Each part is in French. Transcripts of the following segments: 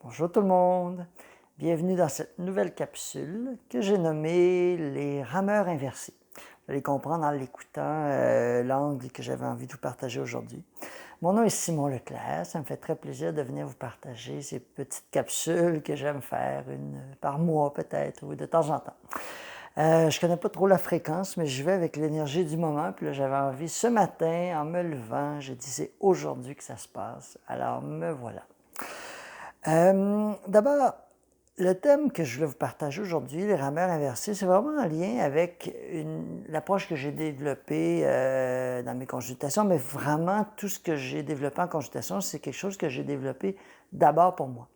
Bonjour tout le monde, bienvenue dans cette nouvelle capsule que j'ai nommée les rameurs inversés. Vous allez comprendre en l'écoutant l'angle que j'avais envie de vous partager aujourd'hui. Mon nom est Simon Leclerc, ça me fait très plaisir de venir vous partager ces petites capsules que j'aime faire, une par mois peut-être, ou de temps en temps. Je ne connais pas trop la fréquence, mais je vais avec l'énergie du moment. Puis là, j'avais envie ce matin, en me levant, j'ai dit c'est aujourd'hui que ça se passe. Alors me voilà. D'abord, le thème que je voulais vous partager aujourd'hui, les rameurs inversés, c'est vraiment en lien avec l'approche que j'ai développée dans mes consultations, mais vraiment tout ce que j'ai développé en consultation, c'est quelque chose que j'ai développé d'abord pour moi.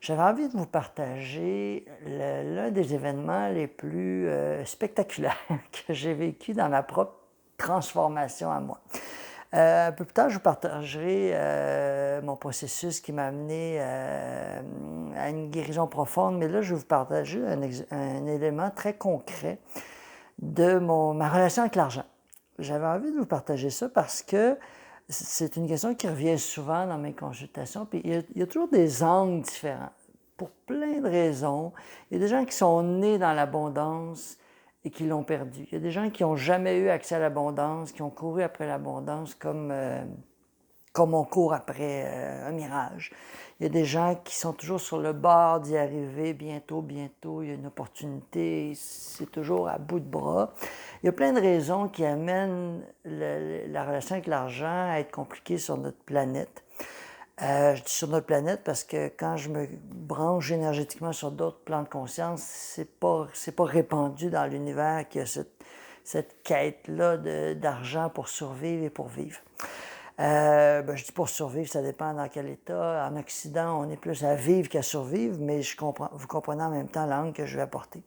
J'avais envie de vous partager l'un des événements les plus spectaculaires que j'ai vécu dans ma propre transformation à moi. Un peu plus tard, je vous partagerai mon processus qui m'a amené à une guérison profonde, mais là, je vais vous partager un élément très concret de ma relation avec l'argent. J'avais envie de vous partager ça parce que c'est une question qui revient souvent dans mes consultations, puis il y a toujours des angles différents. Pour plein de raisons. Il y a des gens qui sont nés dans l'abondance et qui l'ont perdu. Il y a des gens qui n'ont jamais eu accès à l'abondance, qui ont couru après l'abondance comme on court après un mirage. Il y a des gens qui sont toujours sur le bord d'y arriver, bientôt, il y a une opportunité, c'est toujours à bout de bras. Il y a plein de raisons qui amènent la relation avec l'argent à être compliquée sur notre planète. Je dis sur notre planète parce que quand je me branche énergétiquement sur d'autres plans de conscience, c'est pas répandu dans l'univers qu'il y a cette quête-là d'argent pour survivre et pour vivre. Je dis pour survivre, ça dépend dans quel état. En Occident, on est plus à vivre qu'à survivre, mais vous comprenez en même temps l'angle que je vais apporter.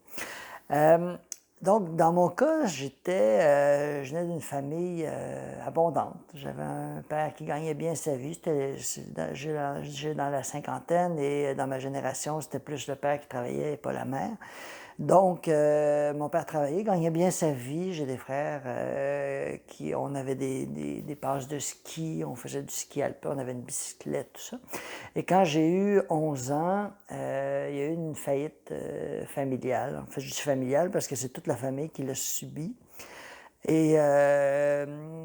Donc, dans mon cas, je venais d'une famille abondante. J'avais un père qui gagnait bien sa vie. J'ai dans la cinquantaine et dans ma génération, c'était plus le père qui travaillait et pas la mère. Donc, mon père travaillait, gagnait bien sa vie. J'ai des frères on avait des passes de ski, on faisait du ski alpin, on avait une bicyclette, tout ça. Et quand j'ai eu 11 ans, il y a eu une faillite familiale. En fait, je dis familiale parce que c'est toute la famille qui l'a subi. Et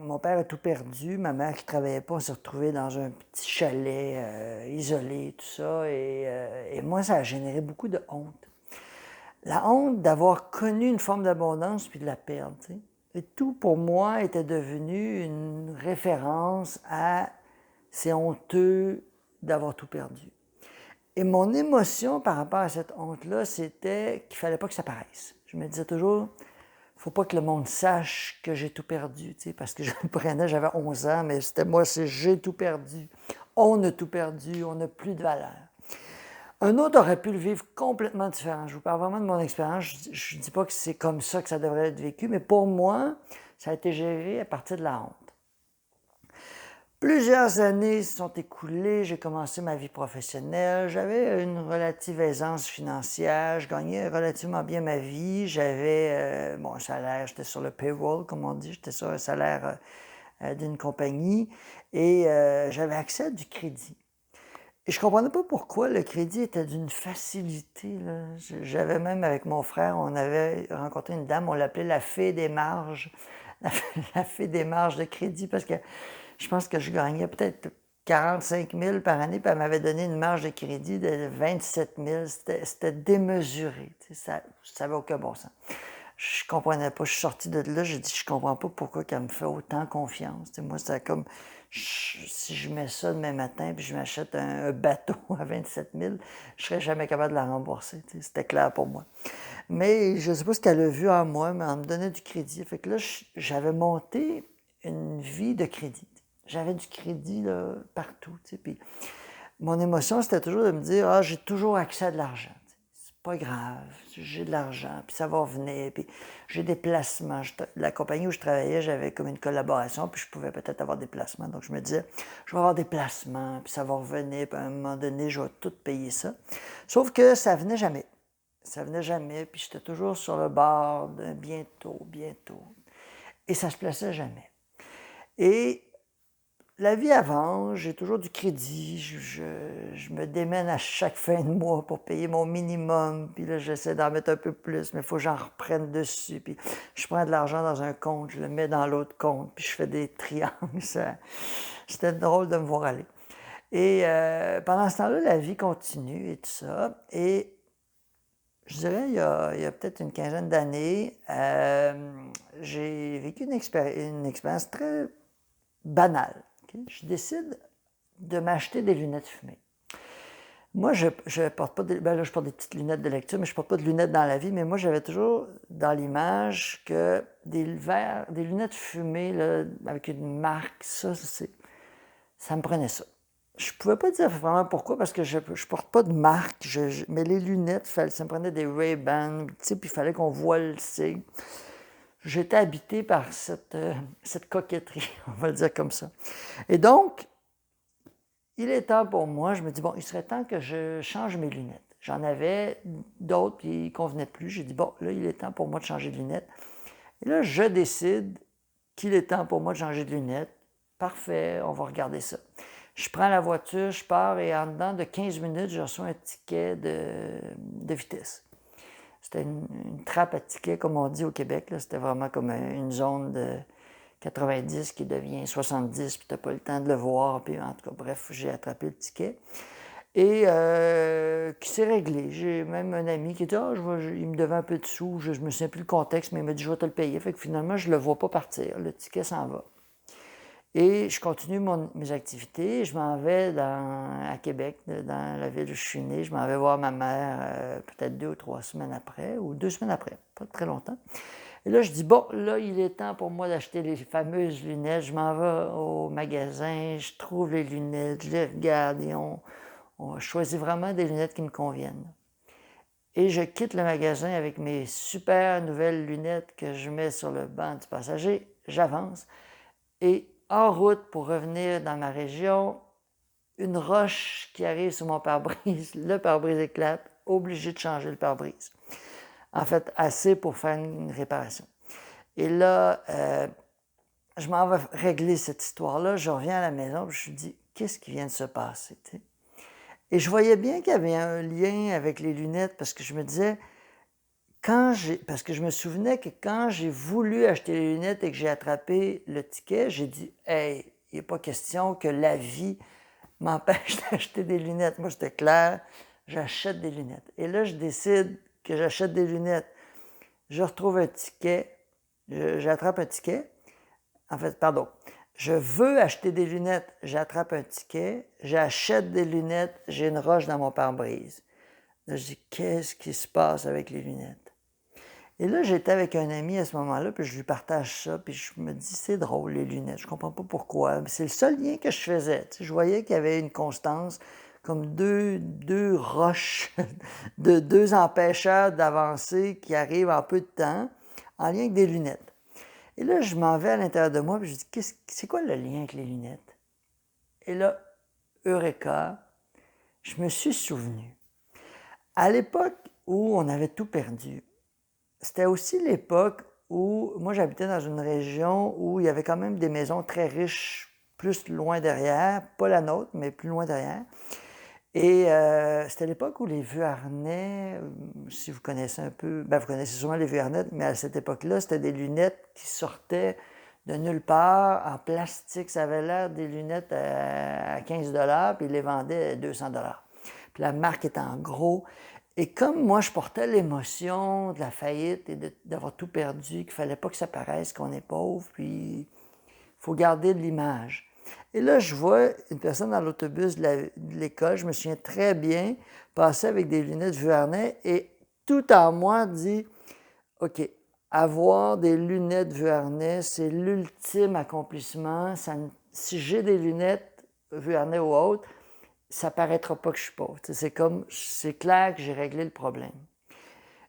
mon père a tout perdu. Ma mère qui ne travaillait pas, on s'est retrouvés dans un petit chalet isolé, tout ça. Et moi, ça a généré beaucoup de honte. La honte d'avoir connu une forme d'abondance puis de la perdre. Tu sais. Et tout pour moi était devenu une référence à c'est honteux d'avoir tout perdu. Et mon émotion par rapport à cette honte-là, c'était qu'il ne fallait pas que ça paraisse. Je me disais toujours, il ne faut pas que le monde sache que j'ai tout perdu, tu sais, parce que je le prenais, j'avais 11 ans, mais c'était moi, c'est j'ai tout perdu. On a tout perdu, on n'a plus de valeur. Un autre aurait pu le vivre complètement différent. Je vous parle vraiment de mon expérience. Je ne dis pas que c'est comme ça que ça devrait être vécu, mais pour moi, ça a été géré à partir de la honte. Plusieurs années se sont écoulées, j'ai commencé ma vie professionnelle, j'avais une relative aisance financière, je gagnais relativement bien ma vie, j'avais mon salaire, j'étais sur le payroll, comme on dit, j'étais sur un salaire d'une compagnie et j'avais accès à du crédit. Et je ne comprenais pas pourquoi le crédit était d'une facilité. Là. J'avais même avec mon frère, on avait rencontré une dame, on l'appelait la fée des marges, la fée des marges de crédit, parce que je pense que je gagnais peut-être 45 000 par année, puis elle m'avait donné une marge de crédit de 27 000. C'était démesuré. Ça n'avait aucun bon sens. Je comprenais pas. Je suis sorti de là, j'ai dit, je comprends pas pourquoi elle me fait autant confiance. Moi, c'était comme, si je mets ça demain matin, puis je m'achète un bateau à 27 000, je serais jamais capable de la rembourser. C'était clair pour moi. Mais je sais pas ce qu'elle a vu en moi, mais elle me donnait du crédit. Fait que là, j'avais monté une vie de crédit. J'avais du crédit là, partout. Puis mon émotion, c'était toujours de me dire, ah, j'ai toujours accès à de l'argent. C'est pas grave, j'ai de l'argent, puis ça va revenir, puis j'ai des placements. La compagnie où je travaillais, j'avais comme une collaboration, puis je pouvais peut-être avoir des placements. Donc je me disais, je vais avoir des placements, puis ça va revenir, puis à un moment donné, je vais tout payer ça. Sauf que ça venait jamais. Ça venait jamais, puis j'étais toujours sur le bord de bientôt. Et ça se plaçait jamais. Et la vie avance, j'ai toujours du crédit, je me démène à chaque fin de mois pour payer mon minimum, puis là, j'essaie d'en mettre un peu plus, mais il faut que j'en reprenne dessus, puis je prends de l'argent dans un compte, je le mets dans l'autre compte, puis je fais des triangles. C'était drôle de me voir aller. Et pendant ce temps-là, la vie continue et tout ça. Et je dirais, il y a peut-être une quinzaine d'années, j'ai vécu une expérience très banale. Okay? Je décide de m'acheter des lunettes fumées. Moi, je porte pas ben là, je porte des petites lunettes de lecture, mais je porte pas de lunettes dans la vie. Mais moi, j'avais toujours dans l'image que des lunettes fumées là, avec une marque, ça me prenait ça. Je pouvais pas dire vraiment pourquoi, parce que je porte pas de marque, mais les lunettes, ça me prenait des Ray-Ban, puis il fallait qu'on voit le signe. J'étais habité par cette coquetterie, on va le dire comme ça. Et donc, il est temps pour moi, je me dis, bon, il serait temps que je change mes lunettes. J'en avais d'autres, puis ils ne convenaient plus. J'ai dit, bon, là, il est temps pour moi de changer de lunettes. Et là, je décide qu'il est temps pour moi de changer de lunettes. Parfait, on va regarder ça. Je prends la voiture, je pars et en dedans de 15 minutes, je reçois un ticket de vitesse. C'était une trappe à tickets, comme on dit au Québec. C'était vraiment comme une zone de 90 qui devient 70, puis tu n'as pas le temps de le voir. Puis en tout cas, bref, j'ai attrapé le ticket. Et qui s'est réglé. J'ai même un ami qui dit il me devait un peu de sous, je me souviens plus le contexte, mais il m'a dit je vais te le payer. Fait que finalement, je ne le vois pas partir. Le ticket s'en va. Et je continue mes activités. Je m'en vais à Québec, dans la ville où je suis né. Je m'en vais voir ma mère peut-être 2 ou 3 semaines après, ou 2 semaines après, pas très longtemps. Et là, je dis, bon, là, il est temps pour moi d'acheter les fameuses lunettes. Je m'en vais au magasin, je trouve les lunettes, je les regarde et on choisit vraiment des lunettes qui me conviennent. Et je quitte le magasin avec mes super nouvelles lunettes que je mets sur le banc du passager. J'avance et en route pour revenir dans ma région, une roche qui arrive sur mon pare-brise, le pare-brise éclate, obligé de changer le pare-brise. En fait, assez pour faire une réparation. Et là, je m'en vais régler cette histoire-là, je reviens à la maison, je me dis, qu'est-ce qui vient de se passer? T'sais? Et je voyais bien qu'il y avait un lien avec les lunettes, parce que je me disais, parce que je me souvenais que quand j'ai voulu acheter les lunettes et que j'ai attrapé le ticket, j'ai dit, hey, il n'est pas question que la vie m'empêche d'acheter des lunettes. Moi, c'était clair, j'achète des lunettes. Et là, je décide que j'achète des lunettes. Je retrouve un ticket, j'attrape un ticket. En fait, pardon, je veux acheter des lunettes, j'attrape un ticket, j'achète des lunettes, j'ai une roche dans mon pare-brise. Là, je dis, qu'est-ce qui se passe avec les lunettes? Et là, j'étais avec un ami à ce moment-là, puis je lui partage ça, puis je me dis, c'est drôle, les lunettes, je comprends pas pourquoi. Mais c'est le seul lien que je faisais. Tu sais, je voyais qu'il y avait une constance, comme deux roches, deux empêcheurs d'avancer qui arrivent en peu de temps, en lien avec des lunettes. Et là, je m'en vais à l'intérieur de moi, puis je dis, c'est quoi le lien avec les lunettes? Et là, Eureka, je me suis souvenu. À l'époque où on avait tout perdu, c'était aussi l'époque où, moi j'habitais dans une région où il y avait quand même des maisons très riches, plus loin derrière, pas la nôtre, mais plus loin derrière. Et c'était l'époque où les Vuarnet, si vous connaissez un peu, vous connaissez sûrement les Vuarnet, mais à cette époque-là, c'était des lunettes qui sortaient de nulle part, en plastique. Ça avait l'air des lunettes à 15 $, puis ils les vendaient à 200 $. Puis la marque était en gros. Et comme moi, je portais l'émotion de la faillite et d'avoir tout perdu, qu'il ne fallait pas que ça paraisse qu'on est pauvre, puis il faut garder de l'image. Et là, je vois une personne dans l'autobus de l'école, je me souviens très bien, passer avec des lunettes Vuarnet et tout en moi dit, OK, avoir des lunettes Vuarnet, c'est l'ultime accomplissement. Si j'ai des lunettes Vuarnet ou autres, ça ne paraîtra pas que je suis pauvre. C'est clair que j'ai réglé le problème.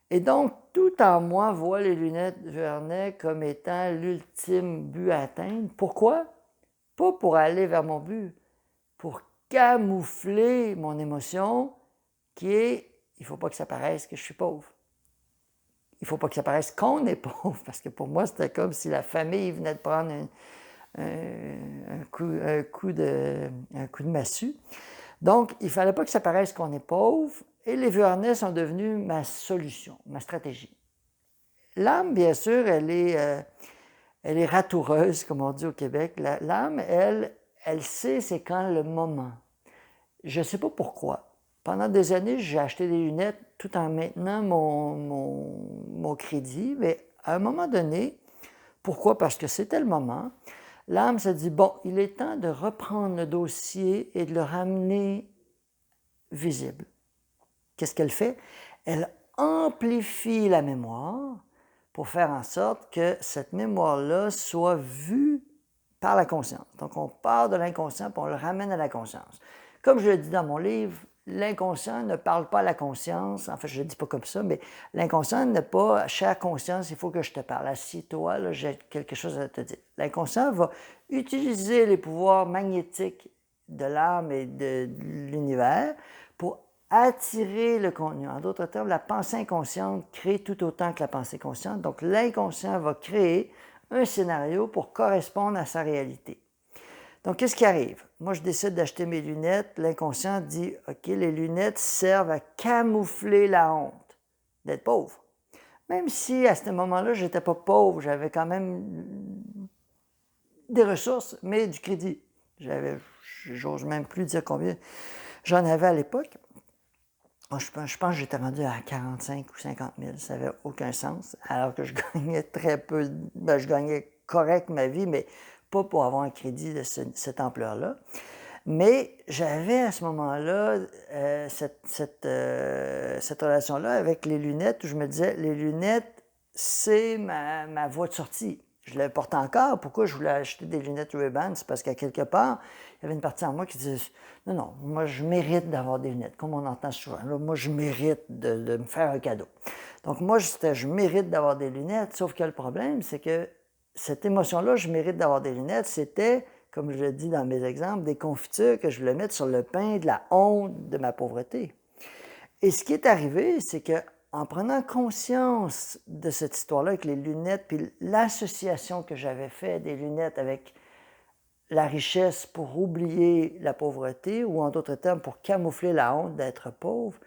Et donc, tout en moi voit les lunettes Vuarnet comme étant l'ultime but à atteindre. Pourquoi? Pas pour aller vers mon but, pour camoufler mon émotion qui est, il ne faut pas que ça paraisse que je suis pauvre. Il ne faut pas que ça paraisse qu'on est pauvre, parce que pour moi, c'était comme si la famille venait de prendre un coup de massue. Donc, il ne fallait pas que ça paraisse qu'on est pauvre et les Vuarnais sont devenus ma solution, ma stratégie. L'âme, bien sûr, elle est ratoureuse, comme on dit au Québec. L'âme, elle sait c'est quand le moment. Je ne sais pas pourquoi. Pendant des années, j'ai acheté des lunettes tout en maintenant mon crédit, mais à un moment donné, pourquoi? Parce que c'était le moment. L'âme se dit, bon, il est temps de reprendre le dossier et de le ramener visible. Qu'est-ce qu'elle fait? Elle amplifie la mémoire pour faire en sorte que cette mémoire-là soit vue par la conscience. Donc, on part de l'inconscient et on le ramène à la conscience. Comme je le dis dans mon livre, l'inconscient ne parle pas à la conscience. En fait, je ne le dis pas comme ça, mais l'inconscient n'est pas « chère conscience, il faut que je te parle. Assis-toi, là, j'ai quelque chose à te dire. » L'inconscient va utiliser les pouvoirs magnétiques de l'âme et de l'univers pour attirer le contenu. En d'autres termes, la pensée inconsciente crée tout autant que la pensée consciente. Donc, l'inconscient va créer un scénario pour correspondre à sa réalité. Donc, qu'est-ce qui arrive? Moi, je décide d'acheter mes lunettes. L'inconscient dit, OK, les lunettes servent à camoufler la honte d'être pauvre. Même si, à ce moment-là, je n'étais pas pauvre, j'avais quand même des ressources, mais du crédit. J'ose même plus dire combien j'en avais à l'époque. Je pense que j'étais rendu à 45 ou 50 000. Ça n'avait aucun sens. Alors que je gagnais très peu. Je gagnais correct ma vie, mais pas pour avoir un crédit de cette ampleur-là. Mais j'avais à ce moment-là cette relation-là avec les lunettes où je me disais, les lunettes, c'est ma voie de sortie. Je le porte encore. Pourquoi je voulais acheter des lunettes Ray-Ban? C'est parce qu'à quelque part, il y avait une partie en moi qui disait « Non, moi, je mérite d'avoir des lunettes. » Comme on entend souvent. Là, moi, je mérite de me faire un cadeau. Donc, moi, je mérite d'avoir des lunettes. Sauf que le problème, c'est que cette émotion-là, je mérite d'avoir des lunettes, c'était, comme je le dis dans mes exemples, des confitures que je voulais mettre sur le pain de la honte de ma pauvreté. Et ce qui est arrivé, c'est que en prenant conscience de cette histoire-là avec les lunettes, puis l'association que j'avais faite des lunettes avec la richesse pour oublier la pauvreté, ou en d'autres termes, pour camoufler la honte d'être pauvre,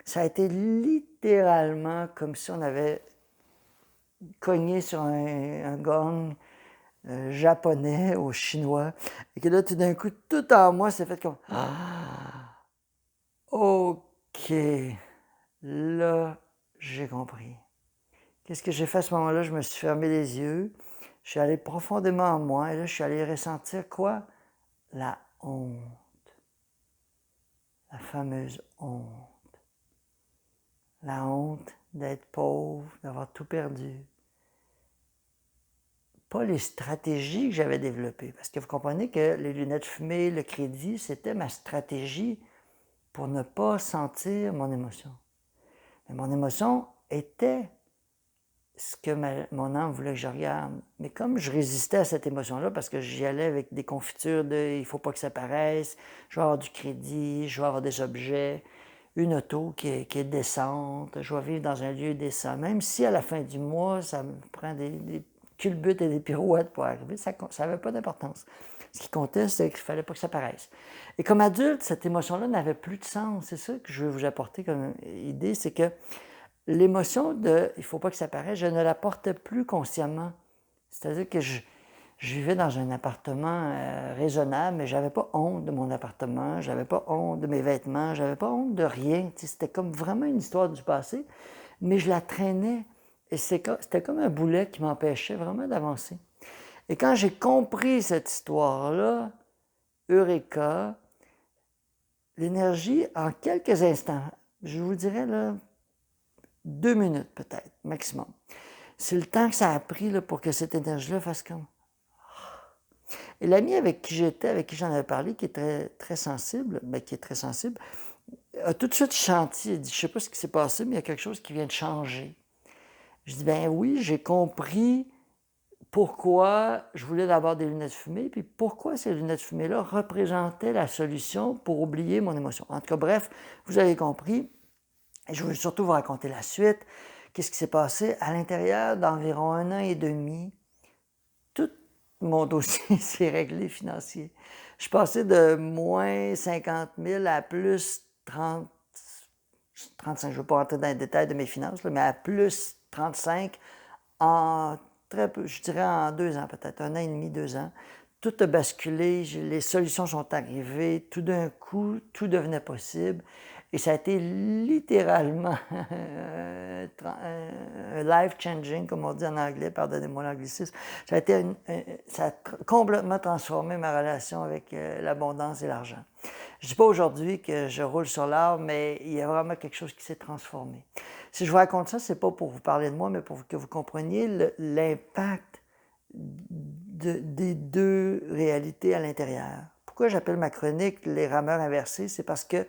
ça a été littéralement comme si on avait cogné sur un gong japonais ou chinois, et que là, tout d'un coup, tout en moi s'est fait comme « Ah! OK! » Là, j'ai compris. Qu'est-ce que j'ai fait à ce moment-là? Je me suis fermé les yeux, je suis allé profondément en moi, et là, je suis allé ressentir quoi? La honte. La fameuse honte. La honte d'être pauvre, d'avoir tout perdu. Pas les stratégies que j'avais développées. Parce que vous comprenez que les lunettes fumées, le crédit, c'était ma stratégie pour ne pas sentir mon émotion. Mais mon émotion était ce que mon âme voulait que je regarde. Mais comme je résistais à cette émotion-là, parce que j'y allais avec des confitures de « il ne faut pas que ça paraisse », je vais avoir du crédit, je vais avoir des objets, une auto qui est décente, je vais vivre dans un lieu décent. Même si à la fin du mois, ça me prend des culbutes et des pirouettes pour arriver, ça n'avait pas d'importance. Ce qui comptait, c'est qu'il ne fallait pas que ça paraisse. Et comme adulte, cette émotion-là n'avait plus de sens. C'est ça que je veux vous apporter comme idée, c'est que l'émotion de « il ne faut pas que ça paraisse », je ne la portais plus consciemment. C'est-à-dire que je vivais dans un appartement raisonnable, mais je n'avais pas honte de mon appartement, je n'avais pas honte de mes vêtements, je n'avais pas honte de rien. C'était comme vraiment une histoire du passé, mais je la traînais. Et c'était comme un boulet qui m'empêchait vraiment d'avancer. Et quand j'ai compris cette histoire-là, Eureka, l'énergie, en quelques instants, je vous dirais là, 2 minutes peut-être, maximum. C'est le temps que ça a pris là, pour que cette énergie-là fasse comme... Et l'ami avec qui j'étais, avec qui j'en avais parlé, qui est très sensible, a tout de suite chanté. Il dit, je ne sais pas ce qui s'est passé, mais il y a quelque chose qui vient de changer. Je dis, ben oui, j'ai compris pourquoi je voulais avoir des lunettes fumées, puis pourquoi ces lunettes fumées-là représentaient la solution pour oublier mon émotion. En tout cas, bref, vous avez compris. Et je veux surtout vous raconter la suite. Qu'est-ce qui s'est passé? À l'intérieur d'environ 1 an et demi, toute mon dossier s'est réglé financier. Je suis passé de moins 50 000 à plus 35. Je ne veux pas rentrer dans les détails de mes finances, là, mais à plus 35 en très peu, je dirais en 2 ans peut-être, 1 an et demi, 2 ans. Tout a basculé, les solutions sont arrivées, tout d'un coup, tout devenait possible. Et ça a été littéralement un life-changing, comme on dit en anglais, pardonnez-moi l'anglicisme. Ça a complètement transformé ma relation avec l'abondance et l'argent. Je ne dis pas aujourd'hui que je roule sur l'or, mais il y a vraiment quelque chose qui s'est transformé. Si je vous raconte ça, ce n'est pas pour vous parler de moi, mais pour que vous compreniez l'impact des deux réalités à l'intérieur. Pourquoi j'appelle ma chronique Les rameurs inversés? C'est parce que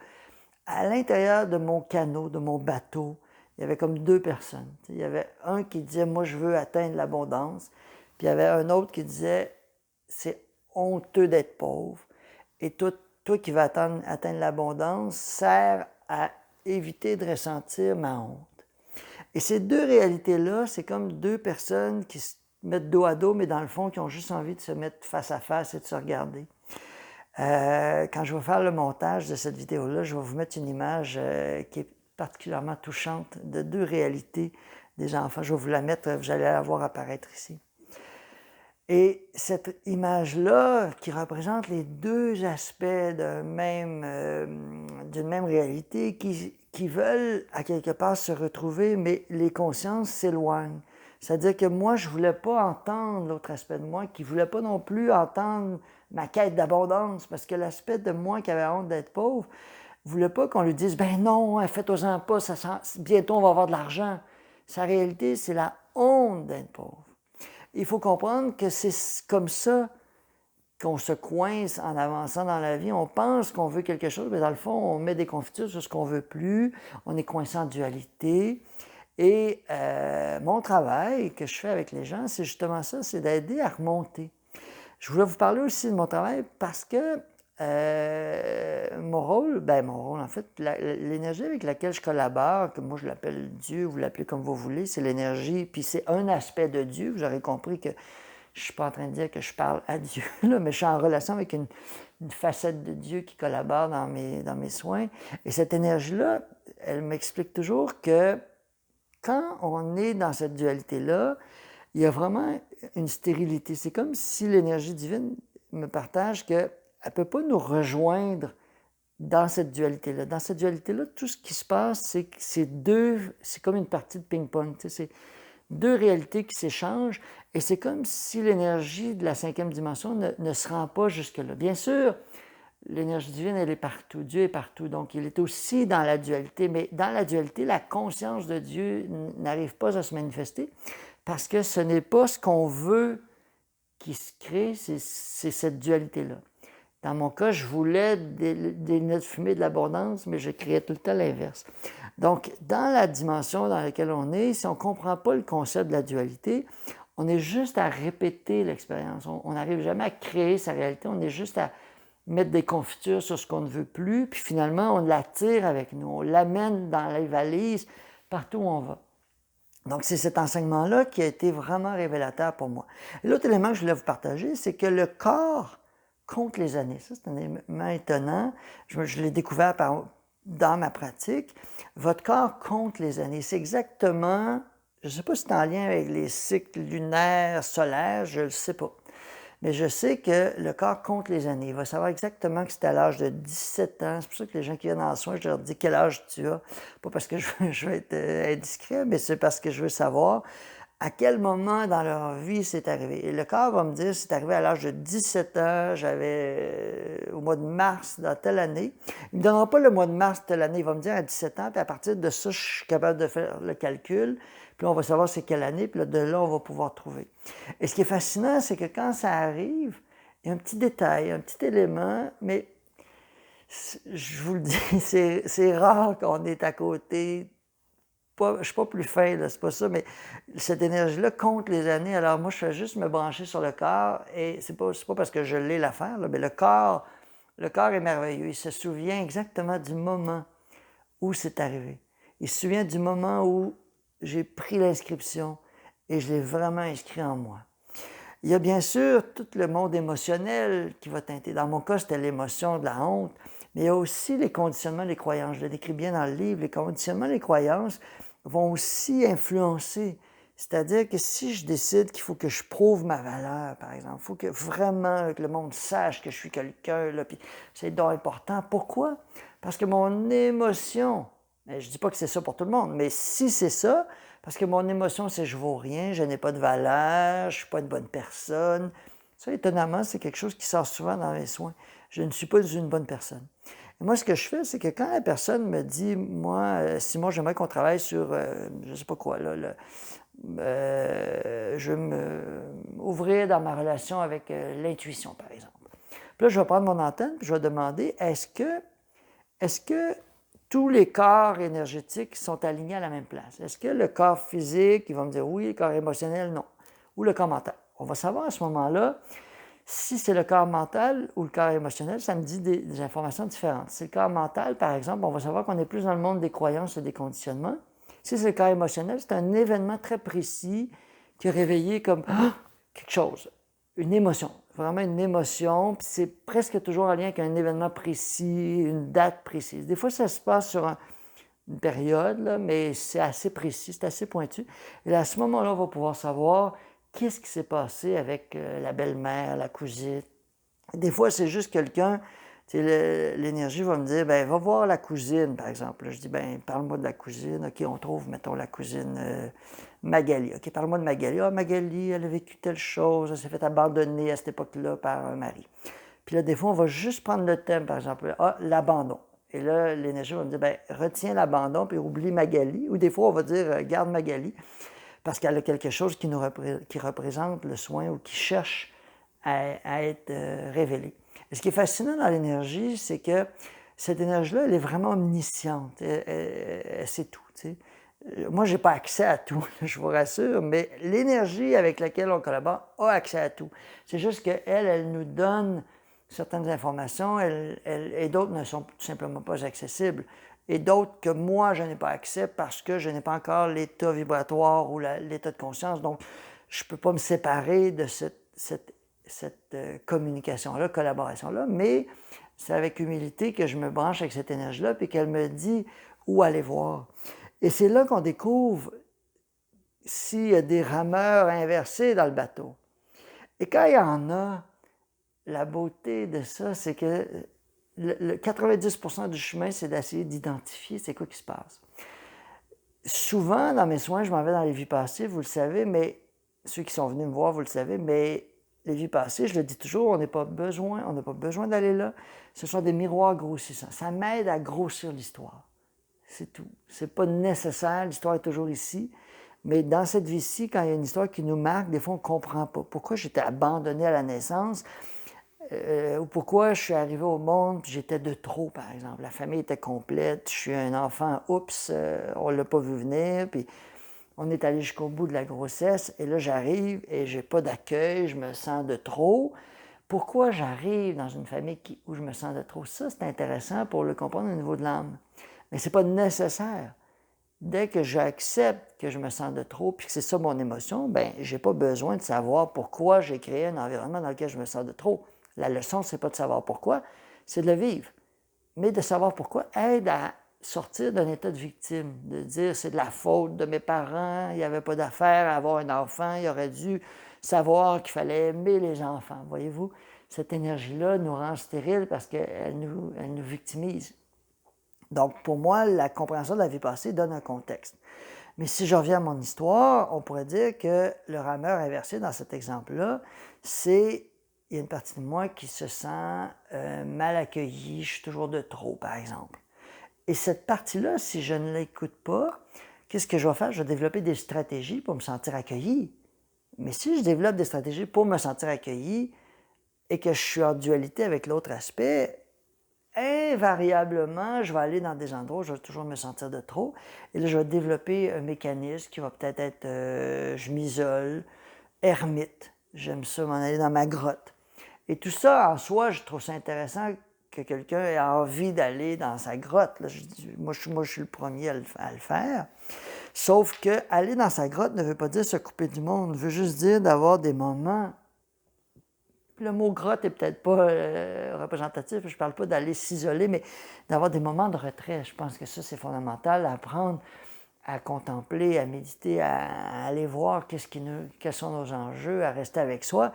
à l'intérieur de mon canot, de mon bateau, il y avait comme deux personnes. Il y avait un qui disait « Moi, je veux atteindre l'abondance », puis il y avait un autre qui disait « C'est honteux d'être pauvre ». Et toi qui vas atteindre l'abondance, sert à éviter de ressentir ma honte. Et ces deux réalités-là, c'est comme deux personnes qui se mettent dos à dos, mais dans le fond, qui ont juste envie de se mettre face à face et de se regarder. Quand je vais faire le montage de cette vidéo-là, je vais vous mettre une image qui est particulièrement touchante de deux réalités des enfants. Je vais vous la mettre, vous allez la voir apparaître ici. Et cette image-là, qui représente les deux aspects d'une même réalité, qui veulent à quelque part se retrouver, mais les consciences s'éloignent. C'est-à-dire que moi, je ne voulais pas entendre l'autre aspect de moi, qui ne voulait pas non plus entendre ma quête d'abondance, parce que l'aspect de moi qui avait honte d'être pauvre ne voulait pas qu'on lui dise « Ben non, faites-en pas, bientôt on va avoir de l'argent ». Sa réalité, c'est la honte d'être pauvre. Il faut comprendre que c'est comme ça qu'on se coince en avançant dans la vie. On pense qu'on veut quelque chose, mais dans le fond, on met des confitures sur ce qu'on ne veut plus. On est coincé en dualité. Et mon travail que je fais avec les gens, c'est justement ça, c'est d'aider à remonter. Je voulais vous parler aussi de mon travail parce que mon rôle, en fait, l'énergie avec laquelle je collabore, que moi je l'appelle Dieu, vous l'appelez comme vous voulez, c'est l'énergie, puis c'est un aspect de Dieu. Vous aurez compris que je ne suis pas en train de dire que je parle à Dieu, là, mais je suis en relation avec une facette de Dieu qui collabore dans mes soins. Et cette énergie-là, elle m'explique toujours que quand on est dans cette dualité-là, il y a vraiment une stérilité. C'est comme si l'énergie divine me partage qu'elle ne peut pas nous rejoindre dans cette dualité-là. Dans cette dualité-là, tout ce qui se passe, c'est que c'est comme une partie de ping-pong. C'est deux réalités qui s'échangent et c'est comme si l'énergie de la 5e dimension ne se rend pas jusque-là. Bien sûr, l'énergie divine, elle est partout. Dieu est partout. Donc, il est aussi dans la dualité. Mais dans la dualité, la conscience de Dieu n'arrive pas à se manifester parce que ce n'est pas ce qu'on veut qui se crée, c'est cette dualité-là. Dans mon cas, je voulais des lunettes de fumée de l'abondance, mais je créais tout le temps l'inverse. Donc, dans la dimension dans laquelle on est, si on ne comprend pas le concept de la dualité, on est juste à répéter l'expérience. On n'arrive jamais à créer sa réalité, on est juste à mettre des confitures sur ce qu'on ne veut plus, puis finalement, on l'attire avec nous, on l'amène dans les valises, partout où on va. Donc, c'est cet enseignement-là qui a été vraiment révélateur pour moi. L'autre élément que je voulais vous partager, c'est que le corps compte les années. Ça, c'est un élément étonnant. Je l'ai découvert dans ma pratique. Votre corps compte les années. C'est exactement, je ne sais pas si c'est en lien avec les cycles lunaires, solaires, je ne le sais pas. Mais je sais que le corps compte les années. Il va savoir exactement que c'est à l'âge de 17 ans. C'est pour ça que les gens qui viennent en soins, je leur dis quel âge tu as. Pas parce que je veux être indiscret, mais c'est parce que je veux savoir à quel moment dans leur vie c'est arrivé. Et le corps va me dire, c'est arrivé à l'âge de 17 ans, j'avais au mois de mars dans telle année. Il ne me donnera pas le mois de mars telle année, il va me dire à 17 ans, puis à partir de ça, je suis capable de faire le calcul, puis on va savoir c'est quelle année, puis là, de là, on va pouvoir trouver. Et ce qui est fascinant, c'est que quand ça arrive, il y a un petit détail, un petit élément, mais je vous le dis, c'est rare qu'on est à côté. Je ne suis pas plus fin, là, c'est pas ça, mais cette énergie-là compte les années. Alors moi, je fais juste me brancher sur le corps et c'est pas parce que je l'ai l'affaire, là, mais le corps est merveilleux. Il se souvient exactement du moment où c'est arrivé. Il se souvient du moment où j'ai pris l'inscription et je l'ai vraiment inscrit en moi. Il y a bien sûr tout le monde émotionnel qui va teinter. Dans mon cas, c'était l'émotion de la honte, mais il y a aussi les conditionnements, les croyances. Je le décris bien dans le livre. Les conditionnements, les croyances vont aussi influencer. C'est-à-dire que si je décide qu'il faut que je prouve ma valeur, par exemple, il faut que vraiment que le monde sache que je suis quelqu'un, là, puis c'est donc important. Pourquoi? Parce que mon émotion, je ne dis pas que c'est ça pour tout le monde, mais si c'est ça, parce que mon émotion, c'est je vaux rien, je n'ai pas de valeur, je ne suis pas une bonne personne. Ça, étonnamment, c'est quelque chose qui sort souvent dans mes soins. Je ne suis pas une bonne personne. Et moi, ce que je fais, c'est que quand la personne me dit, moi, Simon, j'aimerais qu'on travaille sur, je ne sais pas quoi, là, je veux m'ouvrir dans ma relation avec l'intuition, par exemple. Puis là, je vais prendre mon antenne, puis je vais demander, est-ce que tous les corps énergétiques sont alignés à la même place? Est-ce que le corps physique, il va me dire oui, le corps émotionnel, non. Ou le corps mental. On va savoir à ce moment-là si c'est le corps mental ou le corps émotionnel, ça me dit des informations différentes. Si c'est le corps mental, par exemple, on va savoir qu'on est plus dans le monde des croyances et des conditionnements. Si c'est le corps émotionnel, c'est un événement très précis qui a réveillé comme quelque chose, une émotion, vraiment une émotion, puis c'est presque toujours en lien avec un événement précis, une date précise. Des fois, ça se passe sur une période, là, mais c'est assez précis, c'est assez pointu. Et à ce moment-là, on va pouvoir savoir qu'est-ce qui s'est passé avec la belle-mère, la cousine. Des fois, c'est juste quelqu'un, l'énergie va me dire, ben va voir la cousine, par exemple. Là, je dis, ben parle-moi de la cousine. OK, on trouve, mettons, la cousine Magali. OK, parle-moi de Magali. Ah, Magali, elle a vécu telle chose, elle s'est fait abandonner à cette époque-là par un mari. Puis là, des fois, on va juste prendre le thème, par exemple, l'abandon. Et là, l'énergie va me dire, ben retiens l'abandon, puis oublie Magali. Ou des fois, on va dire, garde Magali, parce qu'elle a quelque chose qui représente le soin ou qui cherche à être révélé. Et ce qui est fascinant dans l'énergie, c'est que cette énergie-là, elle est vraiment omnisciente. Elle sait tout. Tu sais. Moi, je n'ai pas accès à tout, je vous rassure, mais l'énergie avec laquelle on collabore a accès à tout. C'est juste qu'elle, elle nous donne certaines informations et d'autres ne sont tout simplement pas accessibles. Et d'autres que moi, je n'ai pas accès parce que je n'ai pas encore l'état vibratoire ou l'état de conscience. Donc, je ne peux pas me séparer de cette communication-là, collaboration-là, mais c'est avec humilité que je me branche avec cette énergie-là puis qu'elle me dit où aller voir. Et c'est là qu'on découvre s'il y a des rameurs inversés dans le bateau. Et quand il y en a, la beauté de ça, c'est que le 90% du chemin, c'est d'essayer d'identifier c'est quoi qui se passe. Souvent, dans mes soins, je m'en vais dans les vies passées, vous le savez, mais ceux qui sont venus me voir, vous le savez, mais les vies passées, je le dis toujours, on n'a pas besoin d'aller là. Ce sont des miroirs grossissants. Ça m'aide à grossir l'histoire. C'est tout. C'est pas nécessaire, l'histoire est toujours ici. Mais dans cette vie-ci, quand il y a une histoire qui nous marque, des fois, on ne comprend pas. Pourquoi j'étais abandonné à la naissance? Ou pourquoi je suis arrivé au monde puis j'étais de trop, par exemple. La famille était complète, je suis un enfant, oups, on ne l'a pas vu venir, puis on est allé jusqu'au bout de la grossesse, et là j'arrive et j'ai pas d'accueil, je me sens de trop. Pourquoi j'arrive dans une famille où je me sens de trop? Ça, c'est intéressant pour le comprendre au niveau de l'âme. Mais c'est pas nécessaire. Dès que j'accepte que je me sens de trop, puis que c'est ça mon émotion, ben j'ai pas besoin de savoir pourquoi j'ai créé un environnement dans lequel je me sens de trop. La leçon, c'est pas de savoir pourquoi, c'est de le vivre. Mais de savoir pourquoi aide à sortir d'un état de victime, de dire c'est de la faute de mes parents, il n'y avait pas d'affaire à avoir un enfant, il aurait dû savoir qu'il fallait aimer les enfants. Voyez-vous, cette énergie-là nous rend stériles parce qu'elle nous victimise. Donc, pour moi, la compréhension de la vie passée donne un contexte. Mais si je reviens à mon histoire, on pourrait dire que le rameur inversé dans cet exemple-là, c'est il y a une partie de moi qui se sent mal accueillie, je suis toujours de trop, par exemple. Et cette partie-là, si je ne l'écoute pas, qu'est-ce que je vais faire? Je vais développer des stratégies pour me sentir accueilli. Mais si je développe des stratégies pour me sentir accueilli et que je suis en dualité avec l'autre aspect, invariablement, je vais aller dans des endroits où je vais toujours me sentir de trop. Et là, je vais développer un mécanisme qui va peut-être être, je m'isole, ermite. J'aime ça, m'en aller dans ma grotte. Et tout ça, en soi, je trouve ça intéressant que quelqu'un ait envie d'aller dans sa grotte. Là, moi, je suis le premier à le faire. Sauf que aller dans sa grotte ne veut pas dire se couper du monde, veut juste dire d'avoir des moments Puis le mot grotte est peut-être pas représentatif, je ne parle pas d'aller s'isoler, mais d'avoir des moments de retrait. Je pense que ça, c'est fondamental, apprendre à contempler, à méditer, à aller voir quels sont nos enjeux, à rester avec soi.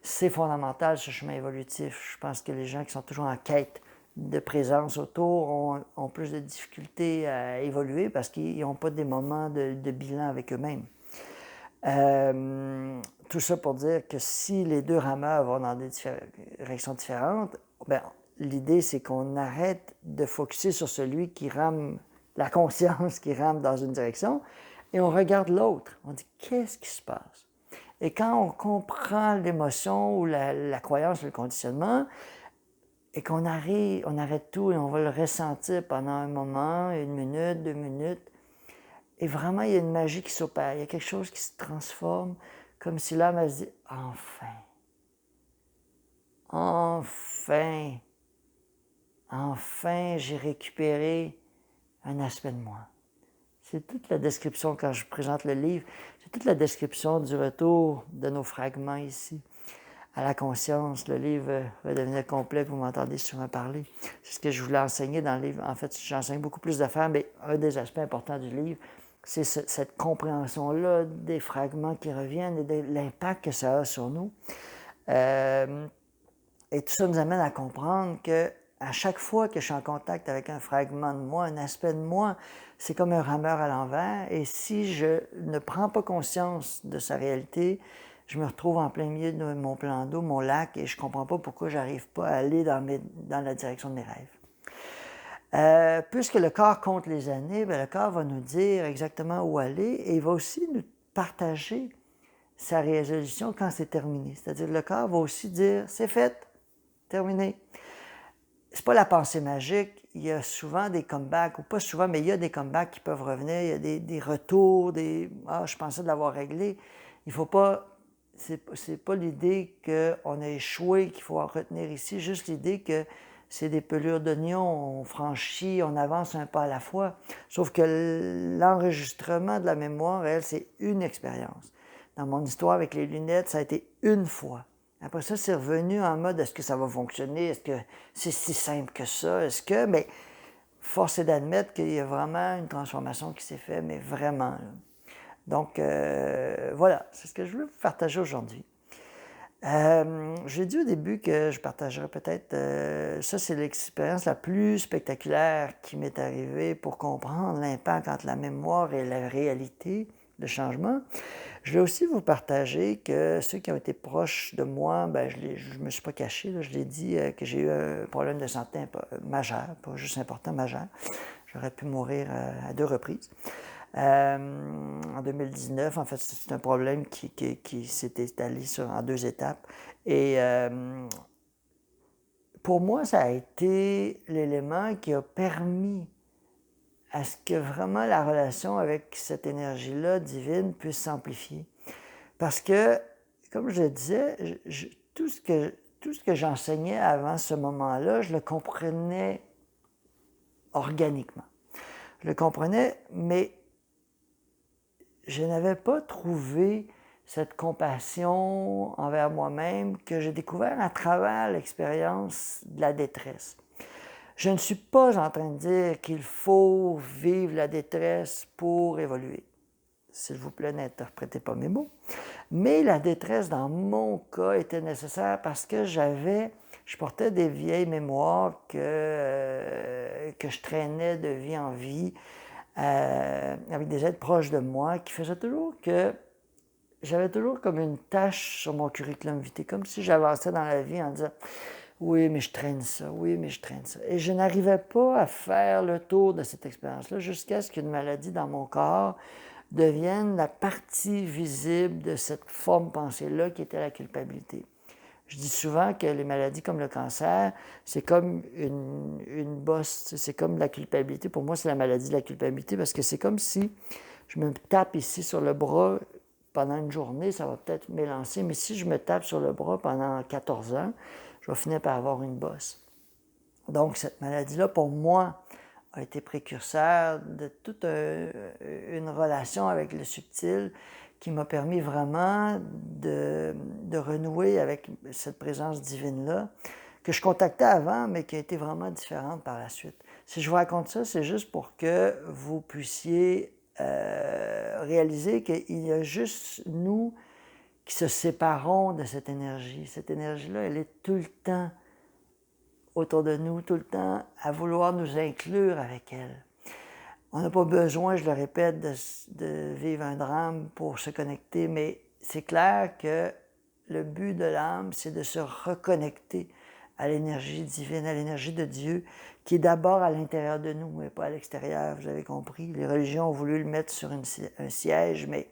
C'est fondamental, ce chemin évolutif. Je pense que les gens qui sont toujours en quête de présence autour ont plus de difficultés à évoluer parce qu'ils n'ont pas des moments de bilan avec eux-mêmes. Tout ça pour dire que si les deux rameurs vont dans des directions différentes, ben, l'idée, c'est qu'on arrête de focusser sur celui qui rame, la conscience qui rame dans une direction, et on regarde l'autre. On dit, qu'est-ce qui se passe? Et quand on comprend l'émotion ou la croyance, le conditionnement, et qu'on on arrête tout et on va le ressentir pendant un moment, 1 minute, 2 minutes, et vraiment, il y a une magie qui s'opère. Il y a quelque chose qui se transforme, comme si l'âme, elle se dit « Enfin! Enfin! Enfin, j'ai récupéré un aspect de moi. » C'est toute la description, quand je présente le livre, c'est toute la description du retour de nos fragments ici à la conscience. Le livre va devenir complet, vous m'entendez souvent parler. C'est ce que je voulais enseigner dans le livre. En fait, j'enseigne beaucoup plus d'affaires, mais un des aspects importants du livre, c'est cette compréhension-là des fragments qui reviennent et de l'impact que ça a sur nous. Et tout ça nous amène à comprendre que à chaque fois que je suis en contact avec un fragment de moi, un aspect de moi, c'est comme un rameur à l'envers. Et si je ne prends pas conscience de sa réalité, je me retrouve en plein milieu de mon plan d'eau, mon lac, et je ne comprends pas pourquoi je n'arrive pas à aller dans la direction de mes rêves. Puisque le corps compte les années, bien, le corps va nous dire exactement où aller et il va aussi nous partager sa résolution quand c'est terminé. C'est-à-dire que le corps va aussi dire « c'est fait, terminé ». C'est pas la pensée magique, il y a souvent des comebacks, ou pas souvent, mais il y a des comebacks qui peuvent revenir, il y a des retours, « ah, je pensais de l'avoir réglé ». Il faut pas, c'est pas l'idée qu'on a échoué qu'il faut en retenir ici, juste l'idée que c'est des pelures d'oignon, on franchit, on avance un pas à la fois. Sauf que l'enregistrement de la mémoire, elle, c'est une expérience. Dans mon histoire avec les lunettes, ça a été une fois. Après ça, c'est revenu en mode, est-ce que ça va fonctionner? Est-ce que c'est si simple que ça? Est-ce que... Mais force est d'admettre qu'il y a vraiment une transformation qui s'est faite, mais vraiment. Là. Donc, voilà, c'est ce que je voulais vous partager aujourd'hui. J'ai dit au début que je partagerais peut-être, ça c'est l'expérience la plus spectaculaire qui m'est arrivée pour comprendre l'impact entre la mémoire et la réalité, le changement. Je vais aussi vous partager que ceux qui ont été proches de moi, ben, je me suis pas caché, là, je l'ai dit que j'ai eu un problème de santé majeur, pas juste important, majeur. J'aurais pu mourir à 2 reprises. En 2019, en fait, c'est un problème qui s'est étalé en 2 étapes. Et pour moi, ça a été l'élément qui a permis à ce que vraiment la relation avec cette énergie-là divine puisse s'amplifier. Parce que, comme je le disais, tout ce que j'enseignais avant ce moment-là, je le comprenais organiquement. Je le comprenais, mais je n'avais pas trouvé cette compassion envers moi-même que j'ai découvert à travers l'expérience de la détresse. Je ne suis pas en train de dire qu'il faut vivre la détresse pour évoluer. S'il vous plaît, n'interprétez pas mes mots. Mais la détresse, dans mon cas, était nécessaire parce que je portais des vieilles mémoires que je traînais de vie en vie, avec des êtres proches de moi qui faisaient toujours que j'avais toujours comme une tâche sur mon curriculum vitae, comme si j'avançais dans la vie en disant « oui, mais je traîne ça, oui, mais je traîne ça ». Et je n'arrivais pas à faire le tour de cette expérience-là jusqu'à ce qu'une maladie dans mon corps devienne la partie visible de cette forme pensée-là qui était la culpabilité. Je dis souvent que les maladies comme le cancer, c'est comme une bosse, c'est comme la culpabilité. Pour moi, c'est la maladie de la culpabilité parce que c'est comme si je me tape ici sur le bras pendant une journée, ça va peut-être m'élancer, mais si je me tape sur le bras pendant 14 ans, je vais finir par avoir une bosse. Donc, cette maladie-là, pour moi, a été précurseur de toute une relation avec le subtil qui m'a permis vraiment de renouer avec cette présence divine-là, que je contactais avant, mais qui a été vraiment différente par la suite. Si je vous raconte ça, c'est juste pour que vous puissiez réaliser qu'il y a juste nous qui se séparons de cette énergie. Cette énergie-là, elle est tout le temps autour de nous, tout le temps à vouloir nous inclure avec elle. On n'a pas besoin, je le répète, de vivre un drame pour se connecter, mais c'est clair que le but de l'âme, c'est de se reconnecter à l'énergie divine, à l'énergie de Dieu, qui est d'abord à l'intérieur de nous et pas à l'extérieur, vous avez compris. Les religions ont voulu le mettre sur un siège, mais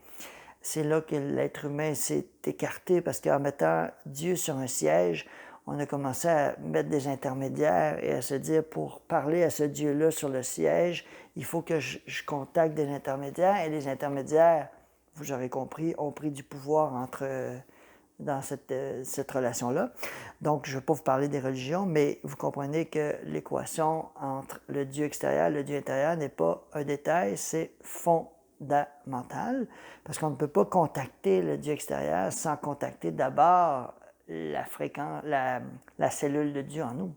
c'est là que l'être humain s'est écarté, parce qu'en mettant Dieu sur un siège, on a commencé à mettre des intermédiaires et à se dire, pour parler à ce Dieu-là sur le siège, il faut que je contacte des intermédiaires, et les intermédiaires, vous aurez compris, ont pris du pouvoir dans cette relation-là. Donc, je ne vais pas vous parler des religions, mais vous comprenez que l'équation entre le Dieu extérieur et le Dieu intérieur n'est pas un détail, c'est fondamental, parce qu'on ne peut pas contacter le Dieu extérieur sans contacter d'abord la cellule de Dieu en nous,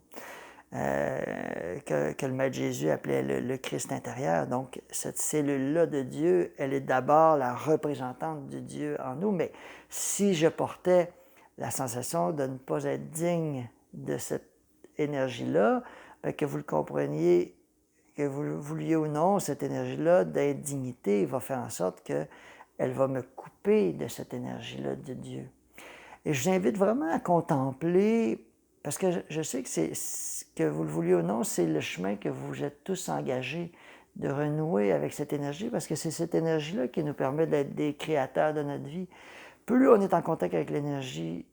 que le Maître Jésus appelait le Christ intérieur. Donc, cette cellule-là de Dieu, elle est d'abord la représentante de Dieu en nous. Mais si je portais la sensation de ne pas être digne de cette énergie-là, bien, que vous le compreniez, que vous le vouliez ou non, cette énergie-là d'indignité va faire en sorte qu'elle va me couper de cette énergie-là de Dieu. Et je vous invite vraiment à contempler, parce que je sais que vous le vouliez ou non, c'est le chemin que vous êtes tous engagés, de renouer avec cette énergie, parce que c'est cette énergie-là qui nous permet d'être des créateurs de notre vie. Plus on est en contact avec l'énergie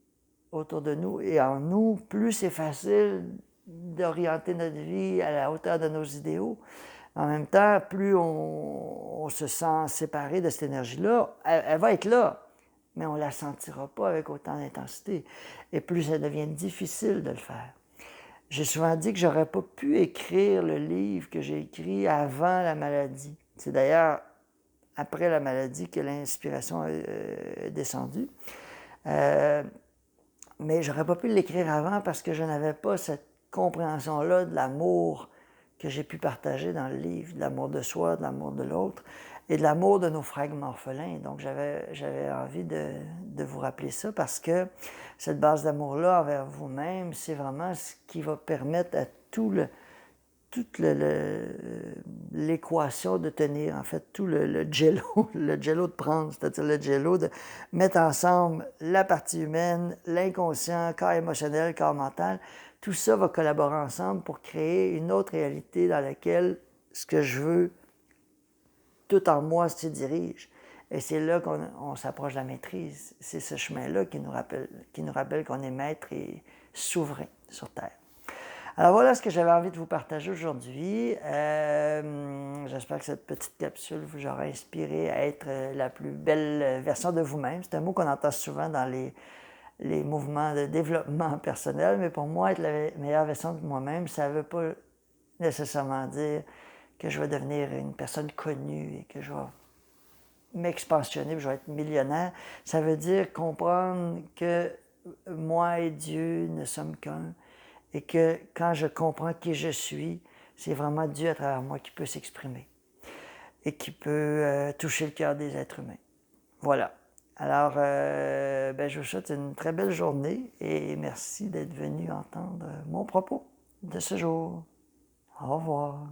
autour de nous et en nous, plus c'est facile d'orienter notre vie à la hauteur de nos idéaux. En même temps, plus on se sent séparé de cette énergie-là, elle va être là, mais on ne la sentira pas avec autant d'intensité. Et plus ça devient difficile de le faire. J'ai souvent dit que je n'aurais pas pu écrire le livre que j'ai écrit avant la maladie. C'est d'ailleurs après la maladie que l'inspiration est descendue. Mais je n'aurais pas pu l'écrire avant parce que je n'avais pas cette compréhension-là de l'amour que j'ai pu partager dans le livre, de l'amour de soi, de l'amour de l'autre et de l'amour de nos fragments orphelins. Donc, j'avais envie de vous rappeler ça, parce que cette base d'amour-là envers vous-même, c'est vraiment ce qui va permettre à toute l'équation de tenir, en fait, tout le jello, le jello de prendre, c'est-à-dire le jello de mettre ensemble la partie humaine, l'inconscient, corps émotionnel, corps mental. Tout ça va collaborer ensemble pour créer une autre réalité dans laquelle ce que je veux, tout en moi, s'y dirige. Et c'est là qu'on s'approche de la maîtrise. C'est ce chemin-là qui nous rappelle qu'on est maître et souverain sur Terre. Alors voilà ce que j'avais envie de vous partager aujourd'hui. J'espère que cette petite capsule vous aura inspiré à être la plus belle version de vous-même. C'est un mot qu'on entend souvent dans les mouvements de développement personnel, mais pour moi, être la meilleure version de moi-même, ça ne veut pas nécessairement dire que je vais devenir une personne connue et que je vais m'expansionner, je vais être millionnaire. Ça veut dire comprendre que moi et Dieu ne sommes qu'un, et que quand je comprends qui je suis, c'est vraiment Dieu à travers moi qui peut s'exprimer et qui peut toucher le cœur des êtres humains. Voilà. Alors, je vous souhaite une très belle journée et merci d'être venu entendre mon propos de ce jour. Au revoir.